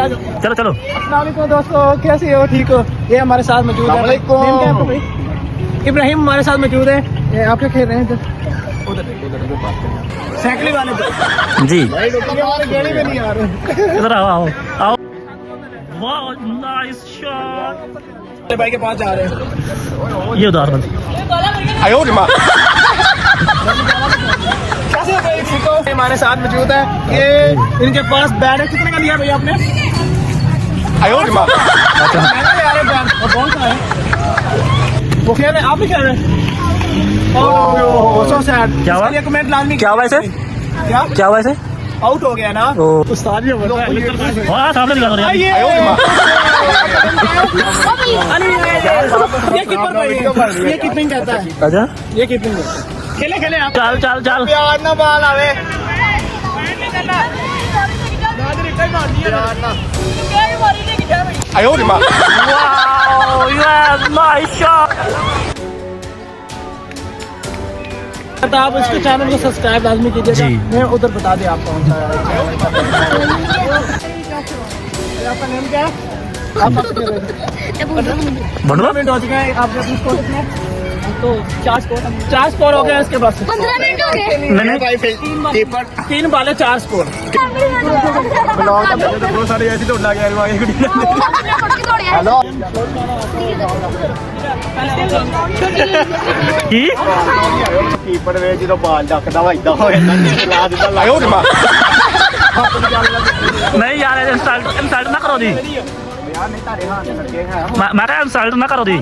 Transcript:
चलो चलो। अस्सलामुअलैकुम दोस्तों, कैसे हो? ठीक हो? ये हमारे साथ मौजूद है नेम क्या है आपका भाई? इब्राहिम हमारे साथ मौजूद है। आप क्या खेल रहे हैं? उधर साइकिल वाले जी गेड़ी में नहीं आ रहे। इधर आओ आओ आओ। वाह नाइस शॉट। भाई के पास जा रहे हैं। ये उधार बंद। कैसे हो भाई? ठीक हो? हमारे साथ मौजूद है। ये इनके पास बैट है। कितने का लिया भैया आपने? महंगा ले आ रहे हैं बैट। और कौन सा है वो? खेल रहे हैं? आप भी खेल रहे हैं? So sad. क्या हुआ? कमेंट लाजमी। क्या हुआ इसे? क्या हुआ इसे? आउट हो गया ना। उस्ताद ये बता हाँ सामने दिखा दो यार। ये कीपर भाई ये कितने कहता है? अच्छा ये कितने खेले खेले आप? चल चल चल। प्यार ना बाल आवे। Wow yes nice shot. आप इसके चैनल को सब्सक्राइब लाजमी कीजिएगा। जी। मैं उधर बता दें आप कौन सा है। आपका नेम क्या है? आप 15 मिनट हो चुके हैं। आपने अपनी स्कोर कितना है? तो 4 स्कोर हो गया इसके पास। 15 मिनट हो गए। मैंने 3 बाले 4 स्कोर। बहुत सारे ऐसी दौड़ गया। हेलो की कीपर वे जो बाल डकदा वा इदा हो ਜਾਂਦਾ ਲਾ ਦਿੰਦਾ ਲਾਇਓ ਜਮਾ नहीं यार इंसल्ट इंसल्ट ना करो दी। यार नहीं तारे हाथ लगे हैं। मैं इंसल्ट ना करो दी।